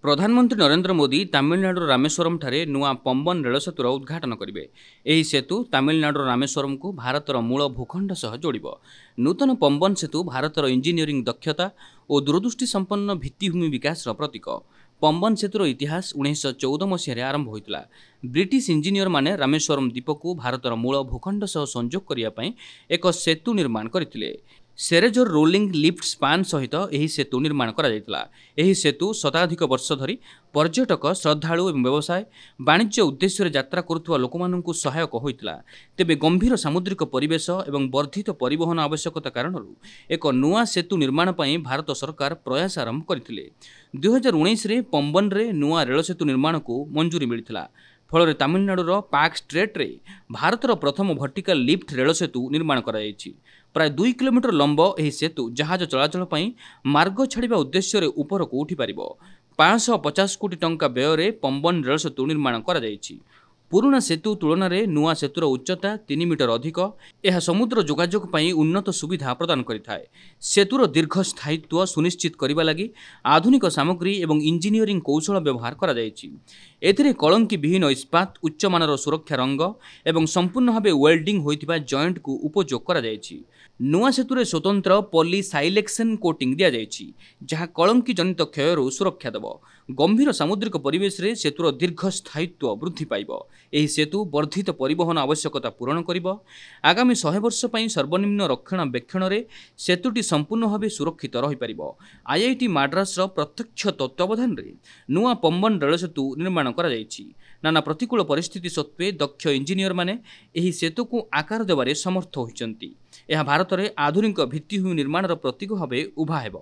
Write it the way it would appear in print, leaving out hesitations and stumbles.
प्रधानमंत्री नरेंद्र मोदी तमिलनाडु रामेश्वरम ठारे नुआ पंबन रेल सेतुर उद्घाटन करेंगे। यह सेतु तमिलनाडु रामेश्वरम को भारतर मूल भूखंड सह जोड़िब। नूतन पंबन सेतु भारतर इंजीनियरिंग दक्षता और दूरदृष्टि संपन्न भित्तिभूमि विकास प्रतीक। पंबन सेतुर इतिहास 1914 मसीह आरंभ होता। ब्रिटिश इंजीनियर माने रामेश्वरम द्वीप को भारतर मूल भूखंड सह संजोग करने एक सेतु निर्माण करथिले। सेरेजर रोलिंग लिफ्ट स्पान सहित यह सेतु निर्माण करा जायतिला। यह सेतु शताधिक वर्ष धरी पर्यटक श्रद्धालु एवं व्यवसाय वाणिज्य उद्देश्य यात्रा करुवा लोकमानंकु सहायक होइतिला। तेबे गंभीर सामुद्रिक परिवेश एवं वर्धित परिवहन आवश्यकता कारण एक नुआ सेतु निर्माण पई भारत सरकार प्रयास आरंभ करथिले। 2019 रे पंबन रे नुआ रेल सेतु निर्माण को मंजूरी मिलिथिला। फल तमिलनाडुर पार्क स्ट्रेट रे भारतर प्रथम वर्टिकल लिफ्ट रेल सेतु निर्माण करा जायछि। प्राय 2 किलोमीटर लंब यह सेतु जहाज चलाचल पई मार्ग छाड़िबा उद्देश्य उपर को उठी पारिबो। 550 कोटी टंका व्यय पंबन रेल सेतु निर्माण करा जायछि। पुराना सेतु तुलन में नुआ सेतुर उच्चता 3 मीटर अधिक। यह समुद्र जोगाजोग पई उन्नत सुविधा प्रदान करिथाय। सेतुर दीर्घ स्थायित्व सुनिश्चित करबा लागि आधुनिक सामग्री एवं इंजीनियरिंग कौशल व्यवहार करा जायछि। एथिरे कलंकी विहीन इस्पात, उच्चमानर सुरक्षा रंग एवं संपूर्ण भाव वेल्डिंग होइतिबा जॉइंट को उपयोग करा जायछि। नुआ सेतुरे स्वतंत्र पॉली साइलेक्शन कोटिंग दिया जायछि, जहाँ कलंकी जनित क्षयरु सुरक्षा देव। गंभीर सामुद्रिक परिवेश रे सेतुर दीर्घ स्थायित्व वृद्धि पाइब। यह सेतु वर्धित परिवहन आवश्यकता पूरण करिब। आगामी 100 वर्ष पई सर्वनिम्न रक्षणाबेक्षण रे सेतुटी संपूर्ण भाव सुरक्षित रहि पारिब। आईआईटी माड्रास प्रत्यक्ष तत्वावधान रे नुआ पंबन रेल सेतु निर्माण करा जायछि। नाना प्रतिकूल परिस्थिति सत्वे दक्ष इंजीनियर माने एही सेतु को आकार देबारे समर्थ होइचंती। यह भारत में आधुनिक भित्तिभूमि निर्माण प्रतीक भाव उभा हेब।